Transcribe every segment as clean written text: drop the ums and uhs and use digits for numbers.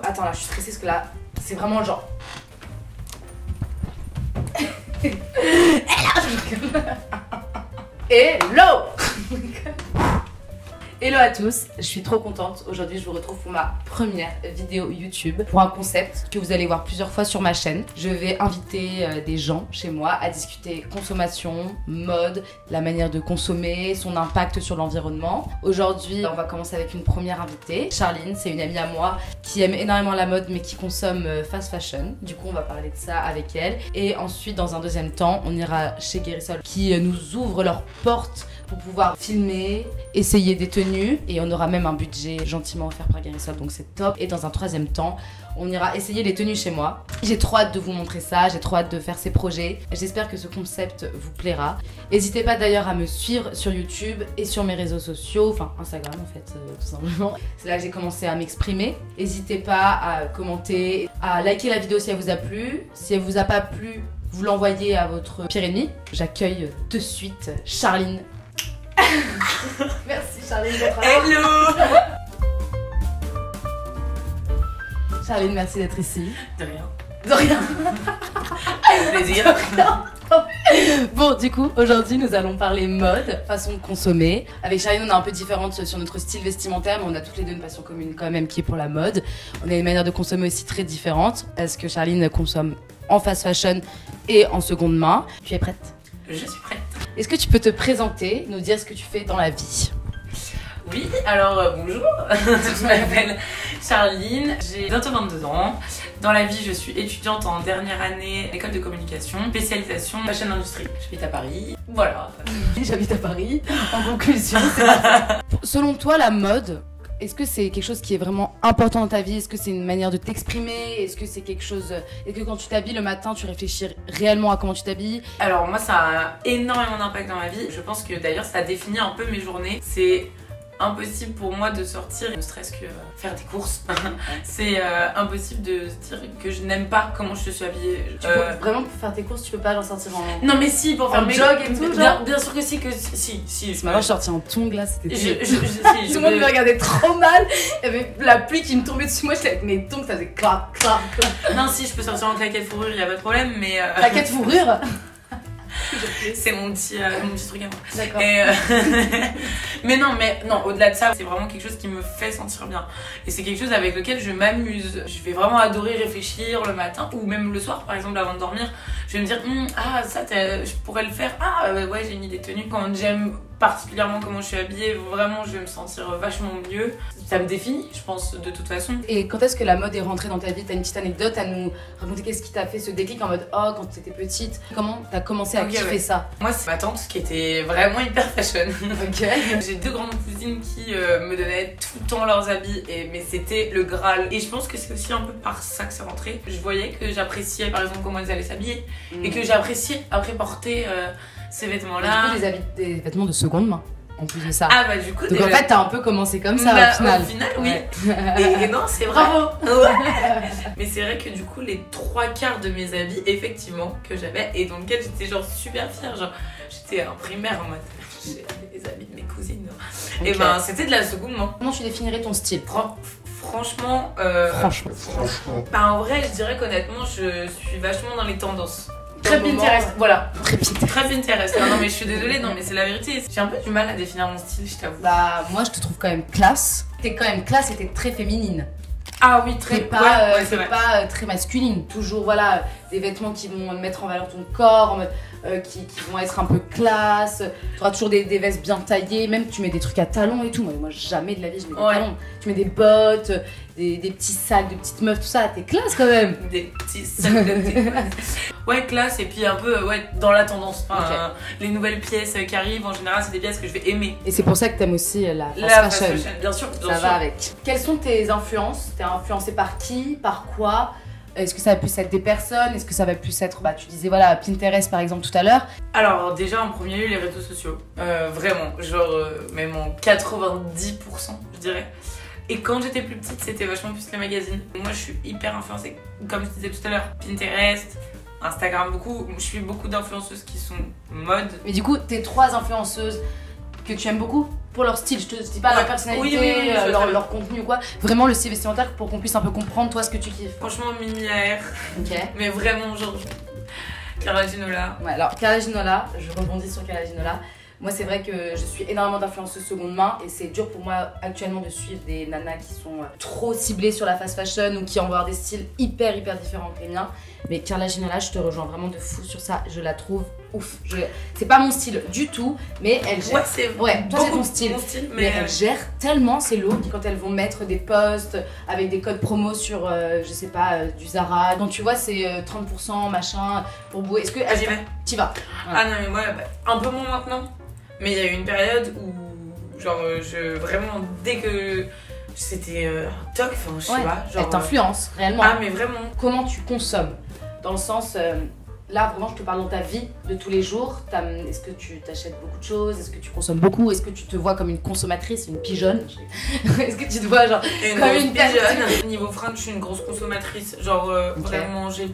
Attends là, je suis stressée parce que là, c'est vraiment le genre. Hello. Hello à tous, je suis trop contente. Aujourd'hui, je vous retrouve pour ma première vidéo YouTube pour un concept que vous allez voir plusieurs fois sur ma chaîne. Je vais inviter des gens chez moi à discuter consommation, mode, la manière de consommer, son impact sur l'environnement. Aujourd'hui, on va commencer avec une première invitée. Charline, c'est une amie à moi qui aime énormément la mode mais qui consomme fast fashion. Du coup, on va parler de ça avec elle. Et ensuite, dans un deuxième temps, on ira chez Guérissol qui nous ouvre leurs portes pour pouvoir filmer, essayer des tenues et on aura même un budget gentiment offert par Guérissol, donc c'est top. Et dans un troisième temps, on ira essayer les tenues chez moi. J'ai trop hâte de vous montrer ça, j'ai trop hâte de faire ces projets. J'espère que ce concept vous plaira. N'hésitez pas d'ailleurs à me suivre sur YouTube et sur mes réseaux sociaux, enfin Instagram en fait, tout simplement. C'est là que j'ai commencé à m'exprimer. N'hésitez pas à commenter, à liker la vidéo si elle vous a plu. Si elle vous a pas plu, vous l'envoyez à votre pire ennemi. J'accueille de suite Charline. Merci Charline d'être là. Hello. Charline, merci d'être ici. De rien. De rien. Avec plaisir. Bon, du coup, aujourd'hui, nous allons parler mode, façon de consommer. Avec Charline, on est un peu différente sur notre style vestimentaire, mais on a toutes les deux une passion commune quand même qui est pour la mode. On a une manière de consommer aussi très différente, parce que Charline consomme en fast fashion et en seconde main. Tu es prête? Je suis prête. Est-ce que tu peux te présenter, nous dire ce que tu fais dans la vie? Oui, alors bonjour, je m'appelle Charline, j'ai bientôt 22 ans. Dans la vie, je suis étudiante en dernière année école de communication, spécialisation fashion industrie. J'habite à Paris, voilà. J'habite à Paris, en conclusion, c'est ça. Selon toi, la mode, est-ce que c'est quelque chose qui est vraiment important dans ta vie? Est-ce que c'est une manière de t'exprimer? Est-ce que c'est quelque chose... Est-ce que quand tu t'habilles le matin, tu réfléchis réellement à comment tu t'habilles? Alors moi, ça a énormément d'impact dans ma vie. Je pense que d'ailleurs, ça définit un peu mes journées. C'est impossible pour moi de sortir, ne serait-ce que faire des courses. C'est impossible de se dire que je n'aime pas comment je suis habillée. Tu peux, vraiment pour faire tes courses, tu peux pas genre sortir en... Non mais si, pour faire mes jog et tout, genre bien sûr que si, si. Ce matin, je suis sortie en tongs là, c'était... Tout le monde me regardait trop mal. Il y avait la pluie qui me tombait dessus. Moi, j'étais avec mes tongs, ça faisait clac, clac, clac. Non, si, je peux sortir en claquette fourrure, y a pas de problème, mais... Claquette fourrure? C'est mon petit truc à moi. D'accord. Mais non, au-delà de ça, c'est vraiment quelque chose qui me fait sentir bien. Et c'est quelque chose avec lequel je m'amuse. Je vais vraiment adorer réfléchir le matin ou même le soir, par exemple, avant de dormir. Je vais me dire, ah, ça, je pourrais le faire. Ah, ouais, j'ai mis des tenues. Quand j'aime particulièrement comment je suis habillée, vraiment, je vais me sentir vachement mieux. Ça me définit, je pense, de toute façon. Et quand est-ce que la mode est rentrée dans ta vie? T'as une petite anecdote à nous raconter? Qu'est-ce qui t'a fait ce déclic en mode, oh, quand t'étais petite, comment t'as commencé à kiffer ça? Moi, c'est ma tante qui était vraiment hyper fashion. Ok. J'ai deux grandes cousines qui me donnaient tout le temps leurs habits, mais c'était le Graal. Et je pense que c'est aussi un peu par ça que c'est rentré. Je voyais que j'appréciais par exemple comment elles allaient s'habiller et que j'appréciais après porter ces vêtements-là. Du coup, des vêtements de seconde main. En plus de ça. Ah bah du coup... Donc en fait t'as un peu commencé comme ça au final. Au final oui. Ouais. Et non c'est vrai. Bravo. Ouais. Mais c'est vrai que du coup les 3/4 de mes habits effectivement que j'avais et dans lequel j'étais genre super fière. Genre j'étais en primaire en mode j'ai les habits de mes cousines. Okay. Et ben c'était de la seconde main. Comment tu définirais ton style? Franchement, bah en vrai je dirais qu'honnêtement je suis vachement dans les tendances. Très Pinterest, voilà. Très Pinterest. Non mais je suis désolée, non mais c'est la vérité. J'ai un peu du mal à définir mon style, je t'avoue. Bah moi je te trouve quand même classe. T'es quand même classe et t'es très féminine. Ah oui, très pas, pas très masculine. Toujours voilà, des vêtements qui vont mettre en valeur ton corps, en mode, qui vont être un peu classe. Tu auras toujours des vestes bien taillées, même tu mets des trucs à talons et tout. Moi jamais de la vie je mets des talons. Tu mets des bottes, des petits sacs de petites meufs, tout ça. T'es classe quand même. Des petits sacs de petites meufs. Ouais, classe et puis un peu dans la tendance. Enfin, les nouvelles pièces qui arrivent, en général, c'est des pièces que je vais aimer. Et c'est pour ça que t'aimes aussi la fast fashion. Bien sûr, ça va avec. Quelles sont tes influences? T'es influencée par qui? Par quoi? Est-ce que ça va plus être des personnes? Est-ce que ça va plus être, bah tu disais voilà, Pinterest par exemple tout à l'heure? Alors déjà en premier lieu les réseaux sociaux, vraiment, genre même en 90% je dirais. Et quand j'étais plus petite c'était vachement plus les magazines. Moi je suis hyper influencée, comme je disais tout à l'heure, Pinterest, Instagram beaucoup. Je suis beaucoup d'influenceuses qui sont mode. Mais du coup, tes 3 influenceuses que tu aimes beaucoup pour leur style, je te dis pas leur personnalité, leur contenu ou quoi, vraiment le style vestimentaire pour qu'on puisse un peu comprendre toi ce que tu kiffes. Franchement, Mimi AR. Ok. Mais vraiment aujourd'hui. Clara Ginola. Ouais, alors Clara Ginola, je rebondis sur Clara Ginola. Moi, c'est vrai que je suis énormément d'influenceuses seconde main et c'est dur pour moi actuellement de suivre des nanas qui sont trop ciblées sur la fast fashion ou qui envoient des styles hyper différents que les miens. Mais Clara Ginola, je te rejoins vraiment de fou sur ça. Je la trouve ouf. C'est pas mon style du tout, mais elle gère. Ouais, c'est ouais, toi c'est ton style. Mais elle gère tellement ses looks quand elles vont mettre des posts avec des codes promo sur, je sais pas, du Zara. Quand tu vois, c'est 30% machin pour bouer. Est-ce que j'y vais. T'y vas. Ah non, mais moi, un peu moins maintenant. Mais il y a eu une période où, genre, vraiment, dès que c'était un toc, enfin, je sais pas. Genre, elle t'influence, réellement. Ah, mais vraiment. Comment tu consommes? Dans le sens, là, vraiment, je te parle dans ta vie de tous les jours. Est-ce que tu t'achètes beaucoup de choses? Est-ce que tu consommes beaucoup? Est-ce que tu te vois comme une consommatrice, une pigeonne? Est-ce que tu te vois, genre, comme une pigeonne? Niveau fringues, je suis une grosse consommatrice. Genre, vraiment, j'ai...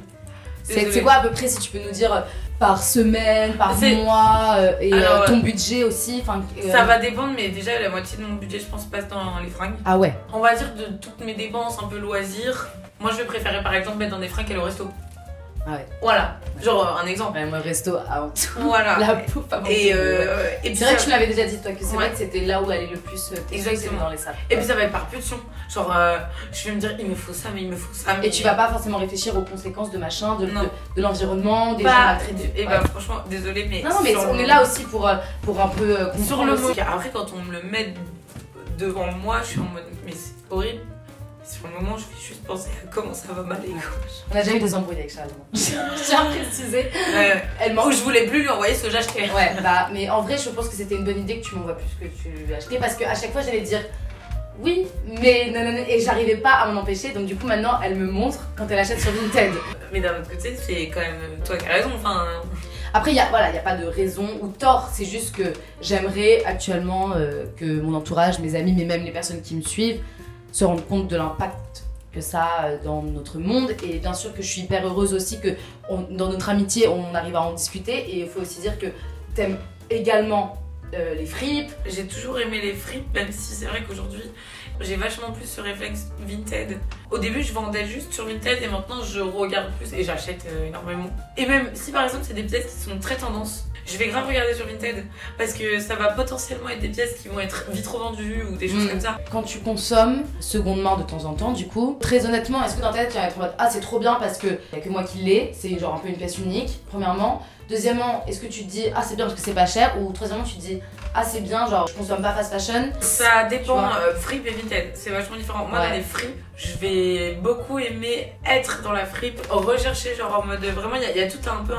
C'est quoi à peu près, si tu peux nous dire, par semaine, par mois, et alors, ton budget aussi ça va dépendre, mais déjà la moitié de mon budget, je pense, passe dans les fringues. Ah ouais. On va dire de toutes mes dépenses un peu loisirs, moi je vais préférer par exemple mettre dans des fringues qu'aller au resto. Ah ouais. Voilà, genre un exemple. Ouais, moi, resto avant tout. Voilà. La bouffe avant tout. Et c'est vrai que tu m'avais déjà dit, toi, que c'est vrai que c'était là où allait le plus exactement dans les salles. Et puis ça va être par pulsion. Genre, je vais me dire, il me faut ça, mais il me faut ça. Et tu vas pas forcément réfléchir aux conséquences de machin, de l'environnement, des gens maltraités. Et bah, franchement, désolé, mais. Non, mais on est là aussi pour un peu. Sur le mot. Après, quand on me le met devant moi, je suis en mode, mais c'est horrible. Sur le moment, je vais juste penser à comment ça va m'aller. On a déjà eu des embrouilles avec Charles. Je tiens à préciser. Où je voulais plus lui envoyer ce que j'achetais. Ouais, bah, mais en vrai, je pense que c'était une bonne idée que tu m'envoies plus que tu achetais parce qu'à chaque fois, j'allais dire oui, mais non, et j'arrivais pas à m'en empêcher. Donc, du coup, maintenant, elle me montre quand elle achète sur Vinted. Mais d'un autre côté, c'est quand même toi qui as raison. Enfin. Après, il y a pas de raison ou tort. C'est juste que j'aimerais actuellement que mon entourage, mes amis, mais même les personnes qui me suivent, se rendre compte de l'impact que ça a dans notre monde. Et bien sûr que je suis hyper heureuse aussi que dans notre amitié on arrive à en discuter. Et il faut aussi dire que t'aimes également les fripes. J'ai toujours aimé les fripes, même si c'est vrai qu'aujourd'hui j'ai vachement plus ce réflexe Vinted. Au début je vendais juste sur Vinted et maintenant je regarde plus et j'achète énormément. Et même si par exemple c'est des pièces qui sont très tendances, je vais grave regarder sur Vinted parce que ça va potentiellement être des pièces qui vont être vite revendues ou des choses comme ça. Quand tu consommes seconde main de temps en temps, du coup, très honnêtement, est-ce que dans ta tête tu vas être en mode ah c'est trop bien parce que y a que moi qui l'ai, c'est genre un peu une pièce unique, premièrement. Deuxièmement, est-ce que tu te dis ah c'est bien parce que c'est pas cher, ou troisièmement tu te dis ah c'est bien genre je consomme pas fast fashion? Ça dépend, fripe et Vinted, c'est vachement différent. Moi dans les fripes, je vais beaucoup aimer être dans la fripe, rechercher genre en mode vraiment il y a tout un peu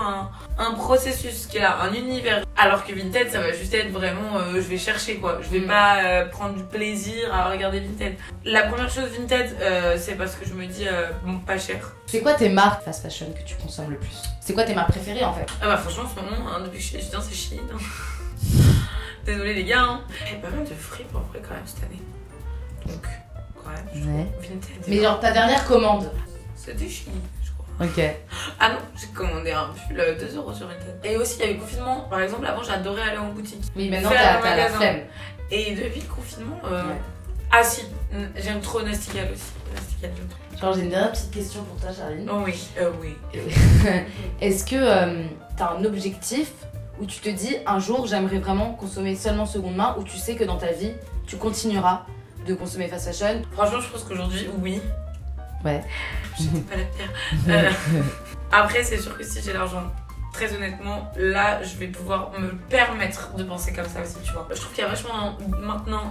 un processus qui est là, un univers. Alors que Vinted ça va juste être vraiment je vais chercher quoi, je vais pas prendre du plaisir à regarder Vinted. La première chose Vinted c'est parce que je me dis bon pas cher. C'est quoi tes marques fast fashion que tu consommes le plus? C'est quoi tes marques préférées en fait? Ah bah franchement en ce moment, depuis que je suis étudiante c'est Shein. Désolée les gars, hein. Il y a pas mal de fripes en vrai quand même cette année. Donc quand même, Vinted. Mais genre ta dernière commande? C'était Shein, je crois. Ok. Ah non, j'ai commandé un pull 2 € sur Vinted. Et aussi il y a eu le confinement, par exemple avant j'adorais aller en boutique. Mais maintenant t'as la flemme. Et depuis le confinement, ah si, j'aime trop Nasty Gal aussi. Nasty Gal, j'aime trop. Genre j'ai une dernière petite question pour toi Charline. Oh oui, oui. Est-ce que t'as un objectif où tu te dis un jour j'aimerais vraiment consommer seulement seconde main, ou tu sais que dans ta vie tu continueras de consommer fast fashion? Franchement je pense qu'aujourd'hui oui. Ouais. J'étais pas la pire. Après c'est sûr que si j'ai l'argent, très honnêtement, là je vais pouvoir me permettre de penser comme ça aussi, tu vois. Je trouve qu'il y a vachement maintenant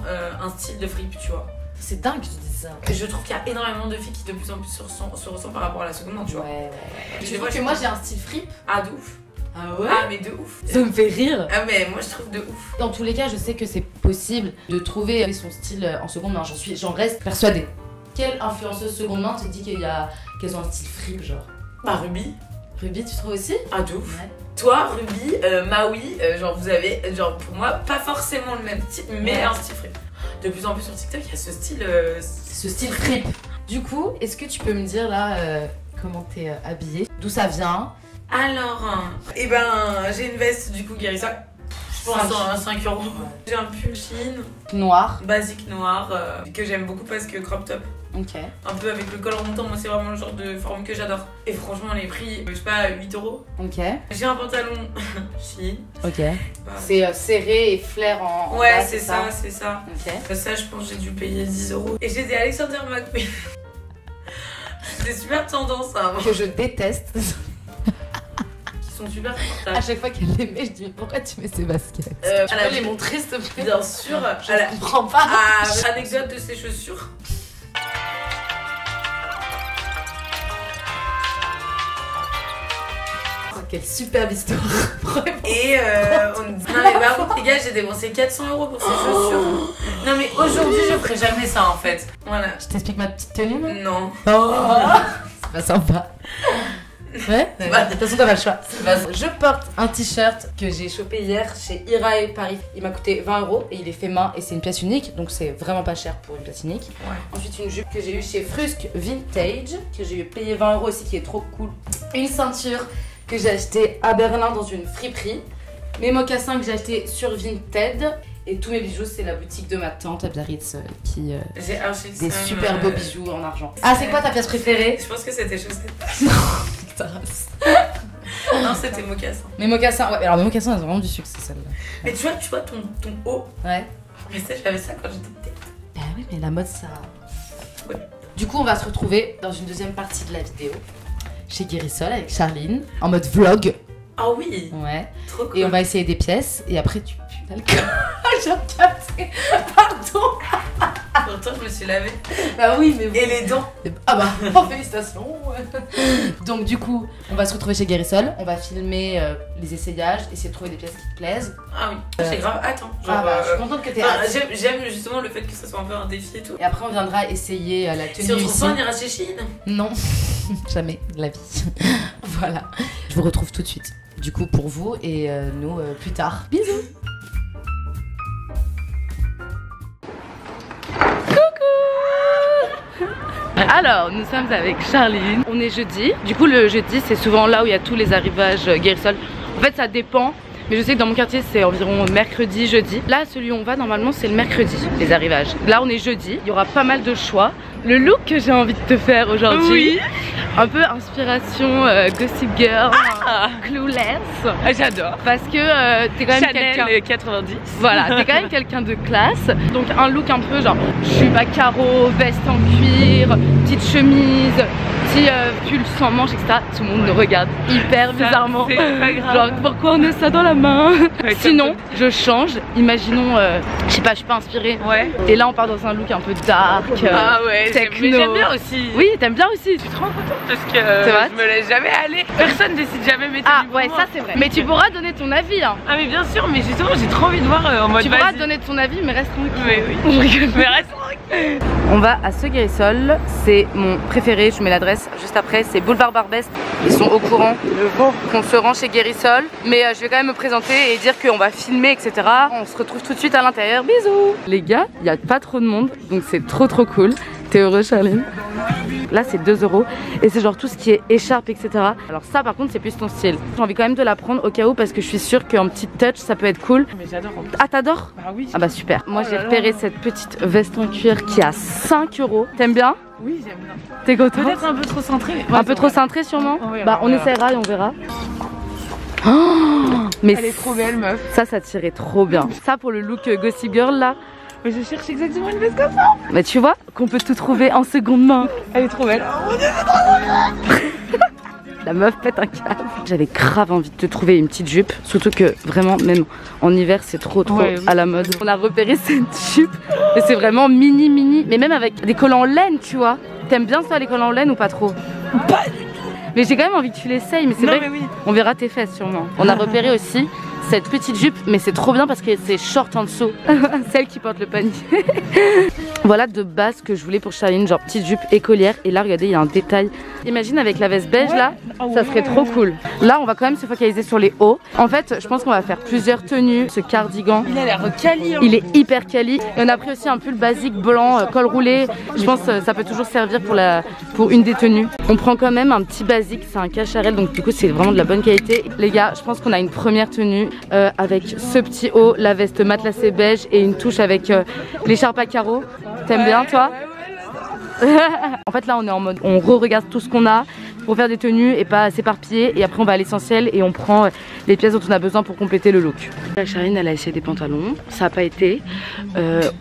un style de fripe, tu vois. C'est dingue que tu dises ça. Je trouve qu'il y a énormément de filles qui de plus en plus se ressentent par rapport à la seconde main, tu vois. Ouais. Tu vois que moi j'ai un style fripe? Ah de ouf. Ah ouais? Ah mais de ouf. Ça me fait rire. Ah mais moi je trouve de ouf. Dans tous les cas, je sais que c'est possible de trouver son style en seconde main, j'en reste persuadée. Quelle influenceuse seconde main te dit qu'elles ont un style fripe genre? Bah Ruby. Ruby, tu trouves aussi? Ah de ouf. Ouais. Toi, Ruby, Maui, genre vous avez, genre pour moi, pas forcément le même style, mais un style fripe. De plus en plus sur TikTok, il y a ce style fripe. Du coup, est-ce que tu peux me dire là comment t'es habillée, d'où ça vient, Alors, et ben j'ai une veste du coup guérisseur. Je pense à 5 €. J'ai un pull Shein Noir. basique noir que j'aime beaucoup parce que crop top. Ok. Un peu avec le col remontant, moi c'est vraiment le genre de forme que j'adore. Et franchement les prix, je sais pas, 8 €. Ok. J'ai un pantalon Shein. Ok. C'est serré et flair en Ouais, bas, c'est ça, c'est ça. Ok. Ça je pense que j'ai dû payer 10 €. Et j'ai des Alexander McQueen. C'est super tendance hein. Que je déteste. Qui sont super À confortables. chaque fois qu'elle les met, je dis mais pourquoi tu mets ces baskets? Tu Tu peux les montrer s'il te plaît? Bien sûr. Je comprends pas. Anecdote de ces chaussures. Oh, quelle superbe histoire. Et non mais par contre les gars, j'ai dépensé 400 € pour ces chaussures. Non mais aujourd'hui je ferai jamais ça en fait. Voilà. Je t'explique ma petite tenue là? Non. Oh. C'est pas sympa. Ouais, de toute façon t'as pas le choix. Je porte un t-shirt que j'ai chopé hier chez Irae Paris. Il m'a coûté 20 € et il est fait main et c'est une pièce unique, donc c'est vraiment pas cher pour une pièce unique. Ouais. Ensuite une jupe que j'ai eue chez Frusque Vintage, que j'ai payé 20 € aussi, qui est trop cool. Une ceinture que j'ai acheté à Berlin dans une friperie. Mes mocassins que j'ai acheté sur Vinted. Et tous mes bijoux, c'est la boutique de ma tante à Biarritz qui J'ai acheté des super beaux bijoux en argent. Ah, c'est quoi ta pièce préférée? Je pense que c'était chaussettes. Non, Non, c'était mocassin. mes mocassins, ouais, alors mes mocassins, elles ont vraiment du succès celle-là. Mais tu vois ton haut. Ouais. Mais ça, j'avais ça quand j'étais petite. Bah oui, mais la mode, ça. Ouais. Du coup, on va se retrouver dans une deuxième partie de la vidéo chez Guérissol avec Charline en mode vlog. Ah oui. Ouais. Trop cool. Et on va essayer des pièces et après tu pues l'alcool. J'ai capté. Pardon. Pourtant, je me suis lavée. Bah oui, mais Et les dents. ah bah, oh, félicitations. Donc du coup, on va se retrouver chez Guérissol. On va filmer les essayages, essayer de trouver des pièces qui te plaisent. Ah oui. J'ai grave hâte. Hein. Ah bah, je suis contente que t'aies hâte. J'aime justement le fait que ça soit un peu un défi et tout. Et après, on viendra essayer la tenue Si on trouve ici. pas, on ira chez Shein. Non, jamais de la vie. Voilà. Je vous retrouve tout de suite. Du coup, pour vous et nous plus tard. Bisous. Alors, nous sommes avec Charline. On est jeudi. Du coup, le jeudi, c'est souvent là où il y a tous les arrivages Guérissol. En fait, ça dépend. Mais je sais que dans mon quartier, c'est environ mercredi, jeudi. Là, celui où on va, normalement, c'est le mercredi, les arrivages. Là, on est jeudi. Il y aura pas mal de choix. Le look que j'ai envie de te faire aujourd'hui, oui. Un peu inspiration Gossip Girl, Clueless. Ah, j'adore. Parce que t'es quand même quelqu'un... Chanel 90. Voilà, t'es quand même quelqu'un de classe. Donc un look un peu genre jupe à carreaux, veste en cuir, petite chemise, petit pull sans manches, etc. Tout le monde nous regarde hyper bizarrement. C'est pas grave. Genre pourquoi on a ça dans la main? Ouais, Sinon, je change. Imaginons, je sais pas, je suis pas inspirée. Ouais. Et là on part dans un look un peu dark, Ah ouais, techno. mais j'aime bien aussi. Oui, t'aimes bien aussi. Je suis trop contente parce que vrai je me laisse jamais aller. Personne décide jamais mes tenues Ah pour ouais, moi. ça c'est vrai. Mais tu pourras donner ton avis. Hein. Ah mais bien sûr, mais justement j'ai trop envie de voir en mode Tu pourras vas-y. donner ton avis, mais reste tranquille. Mais oui. On rigole. Mais reste tranquille. On va à ce Guérissol, c'est mon préféré, je mets l'adresse juste après, c'est Boulevard Barbès. Ils sont au courant qu'on se rend chez Guérissol, mais je vais quand même me présenter et dire qu'on va filmer, etc. On se retrouve tout de suite à l'intérieur, bisous. Les gars, il n'y a pas trop de monde, donc c'est trop cool. T'es heureux, Charline? Là c'est 2 € et c'est genre tout ce qui est écharpe, etc. Alors ça par contre c'est plus ton style. J'ai envie quand même de la prendre au cas où parce que je suis sûre qu'en petite touch ça peut être cool. Mais j'adore. Ah t'adores? Bah oui. Ah bah super. Moi Oh j'ai là repéré là. cette petite veste en cuir qui a 5 €. T'aimes bien? Oui, j'aime bien. T'es content? Peut-être un peu trop centré. Un peu trop cintré sûrement? Oui, bah on verra. essaiera et on verra. Oh, mais Elle est trop belle, meuf. ça tirait trop bien. Ça pour le look Gossip Girl là. Mais je cherche exactement une veste comme ça. Mais tu vois qu'on peut tout trouver en seconde main. Elle est trop belle. La meuf pète un câble. J'avais grave envie de te trouver une petite jupe. Surtout que vraiment même en hiver c'est trop Ouais, oui. à la mode. On a repéré cette jupe. Et c'est vraiment mini. Mais même avec des collants en laine tu vois. T'aimes bien ça les collants en laine ou pas trop? Pas du tout. Mais j'ai quand même envie que tu l'essayes. Mais c'est Non vrai mais oui. on verra tes fesses sûrement. On a repéré aussi cette petite jupe. Mais c'est trop bien parce que c'est short en dessous. Celle qui porte le panier. Voilà de base que je voulais pour Charline, genre petite jupe écolière. Et là regardez, il y a un détail. Imagine avec la veste beige là, ça serait trop cool. Là on va quand même se focaliser sur les hauts. En fait je pense qu'on va faire plusieurs tenues. Ce cardigan, Il a l'air quali. il est hyper quali. Et on a pris aussi un pull basique blanc, col roulé. Je pense que ça peut toujours servir pour une des tenues. On prend quand même un petit basique, c'est un cacharel, donc du coup c'est vraiment de la bonne qualité. Les gars, je pense qu'on a une première tenue avec ce petit haut, la veste matelassée beige et une touche avec l'écharpe à carreaux. T'aimes bien toi? En fait là on est en mode, on re-regarde tout ce qu'on a pour faire des tenues et pas s'éparpiller, et après on va à l'essentiel et on prend les pièces dont on a besoin pour compléter le look. La Charline elle a essayé des pantalons, ça n'a pas été.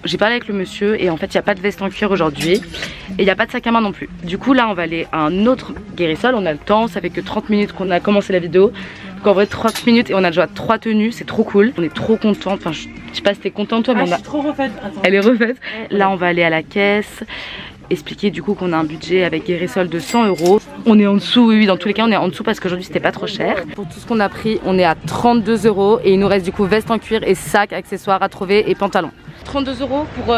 J'ai parlé avec le monsieur et en fait il n'y a pas de veste en cuir aujourd'hui et il n'y a pas de sac à main non plus. Du coup là on va aller à un autre guérissol, on a le temps, ça fait que 30 minutes qu'on a commencé la vidéo. Donc en vrai 30 minutes et on a déjà 3 tenues, c'est trop cool. On est trop contente, enfin je sais pas si t'es contente toi mais Je suis trop refaite. Attends. elle est refaite. Là on va aller à la caisse, expliquer du coup qu'on a un budget avec Guérissol de 100 €. On est en dessous, oui dans tous les cas on est en dessous parce qu'aujourd'hui c'était pas trop cher. Pour tout ce qu'on a pris on est à 32 € et il nous reste du coup veste en cuir et sac, accessoires à trouver et pantalon. 32 € pour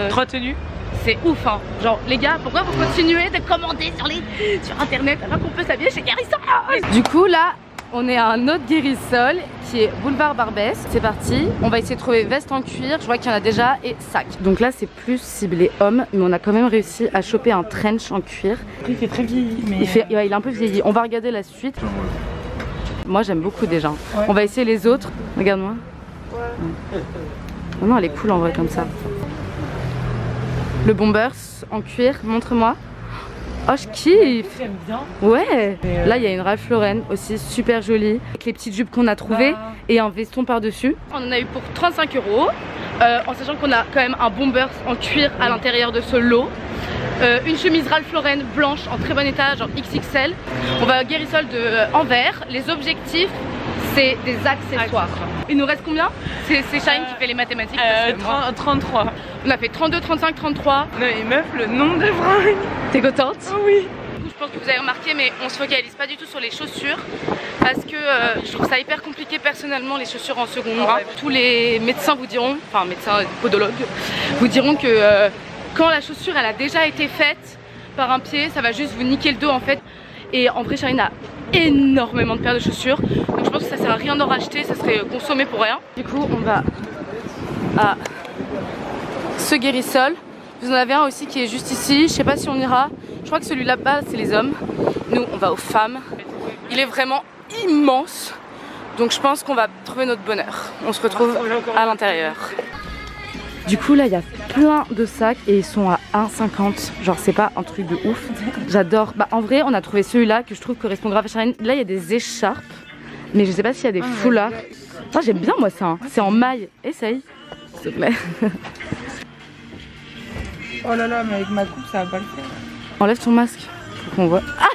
3 tenues. c'est ouf hein. Genre les gars, pourquoi vous continuez de commander sur internet alors qu'on peut s'habiller chez Guérissol? Du coup là on est à un autre Guérissol qui est boulevard Barbès. C'est parti, on va essayer de trouver veste en cuir, je vois qu'il y en a déjà, et sac. Donc là c'est plus ciblé homme, mais on a quand même réussi à choper un trench en cuir. Il fait très vieilli mais... Il est un peu vieilli, on va regarder la suite. Moi j'aime beaucoup déjà. Ouais. On va essayer les autres, regarde-moi. Ouais. Oh non elle est cool en vrai comme ça. Le Bombers en cuir, montre-moi. Oh je kiffe. J'aime bien. Ouais. Là il y a une Ralph Lauren aussi super jolie avec les petites jupes qu'on a trouvées et un veston par dessus. On en a eu pour 35 €, en sachant qu'on a quand même un Bombers en cuir à l'intérieur de ce lot. Une chemise Ralph Lauren blanche en très bon état, genre XXL. On va à Guérissol de Anvers. Les objectifs c'est des accessoires. Il nous reste combien? C'est Charline qui fait les mathématiques. 33. On a fait 32, 35, 33. Non mais meuf, le nombre de fringues. T'es contente? Oh oui. Je pense que vous avez remarqué mais on se focalise pas du tout sur les chaussures parce que je trouve ça hyper compliqué personnellement les chaussures en seconde main. Tous les médecins vous diront, enfin médecins podologues vous diront que quand la chaussure elle a déjà été faite par un pied ça va juste vous niquer le dos en fait. Et en vrai Charline a énormément de paires de chaussures donc je pense que ça sert à rien d'en racheter, ça serait consommé pour rien. Du coup on va à ce Guérissol. Vous en avez un aussi qui est juste ici, je sais pas si on ira. Je crois que celui là-bas c'est les hommes. Nous on va aux femmes. Il est vraiment immense. Donc je pense qu'on va trouver notre bonheur. On se retrouve à l'intérieur. Du coup là il y a plein de sacs et ils sont à 1,50. Genre c'est pas un truc de ouf. J'adore. Bah en vrai on a trouvé celui-là que je trouve correspond grave à Charline. Là il y a des écharpes. Mais je sais pas s'il y a des foulards. Oh, j'aime bien moi ça hein. C'est en maille. Essaye s'il te plaît. Oh là là mais avec ma coupe ça va pas le faire. Enlève ton masque pour qu'on voit. Ah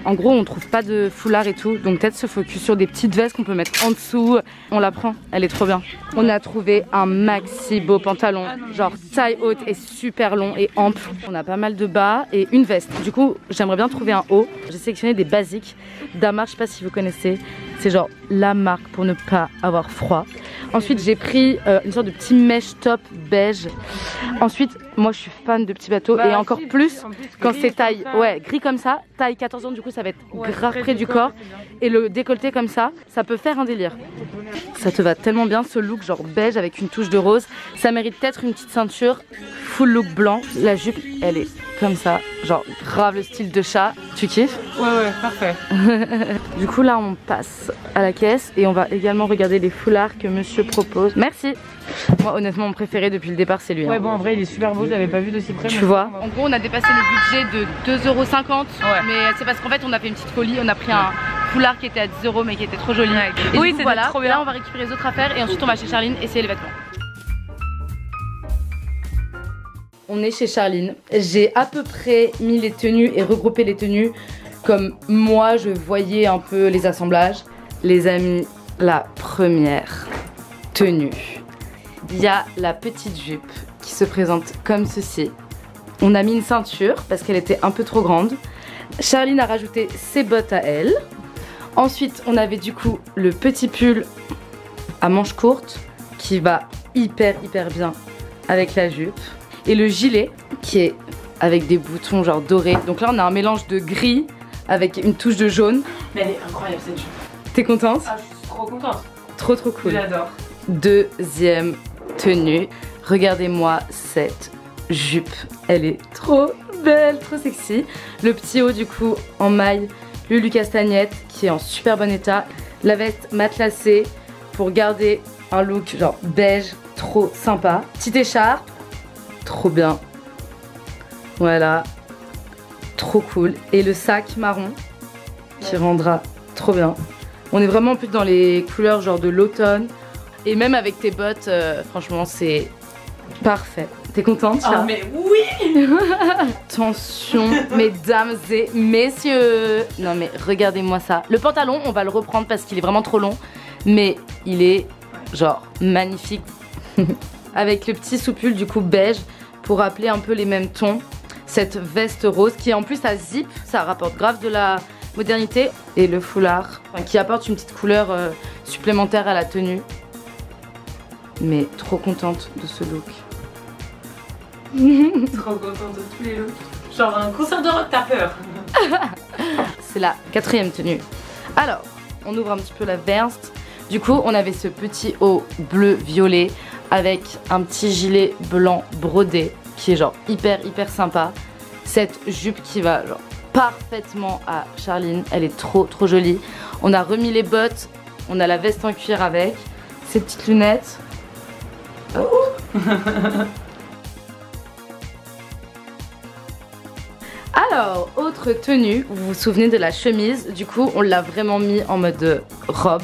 en gros on trouve pas de foulard et tout, donc peut-être se focus sur des petites vestes qu'on peut mettre en dessous. On la prend, elle est trop bien. On a trouvé un maxi beau pantalon, genre taille haute et super long et ample. On a pas mal de bas et une veste. Du coup j'aimerais bien trouver un haut. J'ai sélectionné des basiques d'Amar, je sais pas si vous connaissez. C'est genre la marque pour ne pas avoir froid. Ensuite j'ai pris une sorte de petit mesh top beige. Ensuite moi je suis fan de petits bateaux et encore plus quand c'est taille gris comme ça, taille 14 ans du coup ça va être grave près du corps et le décolleté comme ça peut faire un délire. Ça te va tellement bien ce look genre beige avec une touche de rose. Ça mérite peut-être une petite ceinture. Full look blanc. La jupe elle est comme ça, genre grave le style de chat. Tu kiffes? Ouais parfait. Du coup là on passe à la caisse et on va également regarder les foulards que monsieur propose. Merci. Moi honnêtement mon préféré depuis le départ c'est lui. Ouais hein. bon en vrai il est super beau, je l'avais pas vu d'aussi près. Tu vois. En gros on a dépassé le budget de 2,50 €. Mais c'est parce qu'en fait on a fait une petite folie. On a pris un foulard qui était à 10 € mais qui était trop joli. Et oui c'était voilà, trop bien. Là on va récupérer les autres affaires et ensuite on va chez Charline essayer les vêtements. On est chez Charline. J'ai à peu près mis les tenues et regroupé les tenues comme moi je voyais un peu les assemblages. Les amis, la première tenue. Il y a la petite jupe qui se présente comme ceci. On a mis une ceinture parce qu'elle était un peu trop grande. Charline a rajouté ses bottes à elle. Ensuite, on avait du coup le petit pull à manches courtes qui va hyper bien avec la jupe. Et le gilet qui est avec des boutons genre dorés. Donc là on a un mélange de gris avec une touche de jaune. Mais elle est incroyable cette jupe. T'es contente? Ah, je suis trop contente. Trop cool. J'adore. Deuxième tenue. Regardez-moi cette jupe. Elle est trop belle, trop sexy. Le petit haut du coup en maille Lulu Castagnette qui est en super bon état. La veste matelassée pour garder un look genre beige, trop sympa. Petite écharpe, trop bien. Voilà, trop cool. Et le sac marron qui rendra trop bien. On est vraiment plus dans les couleurs genre de l'automne. Et même avec tes bottes, franchement c'est parfait. T'es contente? Oh mais oui. Attention mesdames et messieurs. Non mais regardez-moi ça. Le pantalon on va le reprendre parce qu'il est vraiment trop long. Mais il est genre magnifique. Avec le petit soupule du coup beige pour rappeler un peu les mêmes tons. Cette veste rose qui en plus a zip, ça rapporte grave de la modernité. Et le foulard qui apporte une petite couleur supplémentaire à la tenue. Mais trop contente de ce look. Trop contente de tous les looks. Genre un concert de rock, t'as peur. C'est la quatrième tenue. Alors, on ouvre un petit peu la veste. Du coup, on avait ce petit haut bleu-violet avec un petit gilet blanc brodé qui est genre hyper sympa. Cette jupe qui va genre parfaitement à Charline. Elle est trop jolie. On a remis les bottes. On a la veste en cuir avec. Ces petites lunettes. Oh. Alors, autre tenue, vous vous souvenez de la chemise, du coup on l'a vraiment mis en mode robe.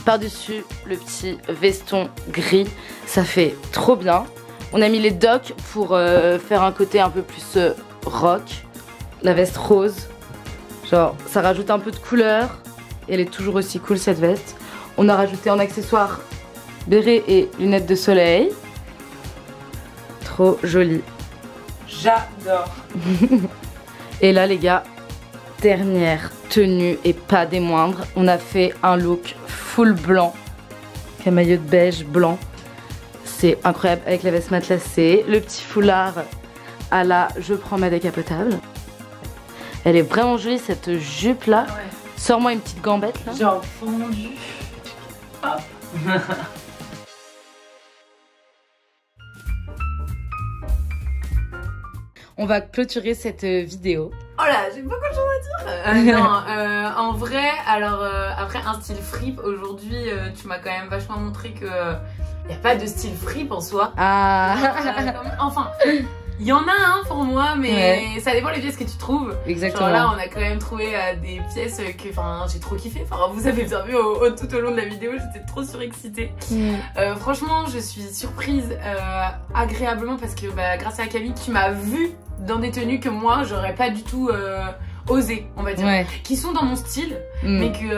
Par-dessus le petit veston gris, ça fait trop bien. On a mis les docks pour faire un côté un peu plus rock. La veste rose, genre ça rajoute un peu de couleur. Et elle est toujours aussi cool cette veste. On a rajouté en accessoire béret et lunettes de soleil. Trop joli. J'adore. Et là les gars, dernière tenue et pas des moindres, on a fait un look full blanc, un maillot de beige blanc. C'est incroyable avec la veste matelassée, le petit foulard à la je prends ma décapotable. Elle est vraiment jolie cette jupe là. Ouais. Sors-moi une petite gambette là. Genre fondue. Hop. On va clôturer cette vidéo. Oh là, j'ai beaucoup de choses à dire. Non, en vrai, alors après un style fripe, aujourd'hui, tu m'as quand même vachement montré que y a pas de style fripe en soi. Ah. Enfin, il y en a un pour moi, mais ouais. Ça dépend les pièces que tu trouves. Exactement. Genre là, on a quand même trouvé des pièces que, enfin, j'ai trop kiffé. Enfin, vous avez bien vu tout au long de la vidéo, j'étais trop surexcitée. Franchement, je suis surprise agréablement parce que grâce à Camille, tu m'as vu dans des tenues que moi, j'aurais pas du tout osé, on va dire, qui sont dans mon style, mais que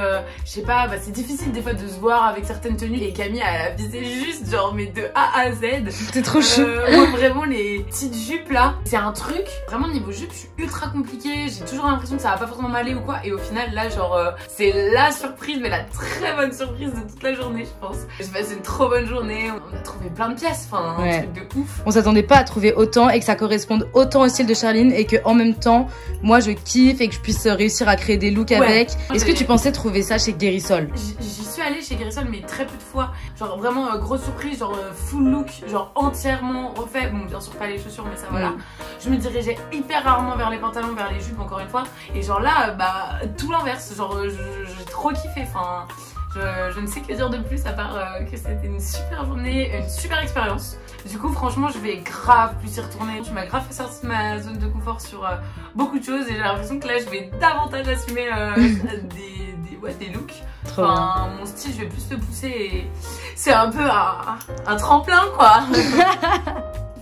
je sais pas, c'est difficile des fois de se voir avec certaines tenues. Et Camille elle a visé juste genre mais de A à Z. C'est trop chou. Moi vraiment les petites jupes là, c'est un truc vraiment niveau jupe, je suis ultra compliquée. J'ai toujours l'impression que ça va pas forcément m'aller ou quoi. Et au final là genre c'est la surprise, mais la très bonne surprise de toute la journée je pense. J'ai passé une trop bonne journée, on a trouvé plein de pièces, enfin un truc de ouf. On s'attendait pas à trouver autant et que ça corresponde autant au style de Charline et que en même temps moi je kiffe et que je puisse réussir à créer des looks avec. Est-ce que tu pensais trouver ça chez Guérissol? J'y suis allée chez Guérissol mais très peu de fois. Genre vraiment grosse surprise, genre full look, genre entièrement refait. Bon bien sûr pas les chaussures mais ça voilà. Je me dirigeais hyper rarement vers les pantalons, vers les jupes encore une fois. Et genre là tout l'inverse, genre j'ai trop kiffé. Enfin je ne sais que dire de plus à part que c'était une super journée, une super expérience. Du coup franchement je vais grave plus y retourner. Tu m'as grave fait sortir de ma zone de confort sur beaucoup de choses et j'ai l'impression que là je vais davantage assumer des looks. Enfin mon style je vais plus le pousser et c'est un peu un tremplin quoi.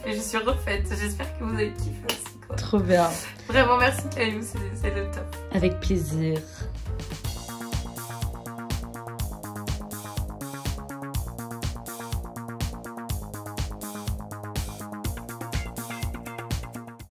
Et je suis refaite, j'espère que vous avez kiffé aussi quoi. Trop bien. Vraiment merci Caillou, c'est le top. Avec plaisir.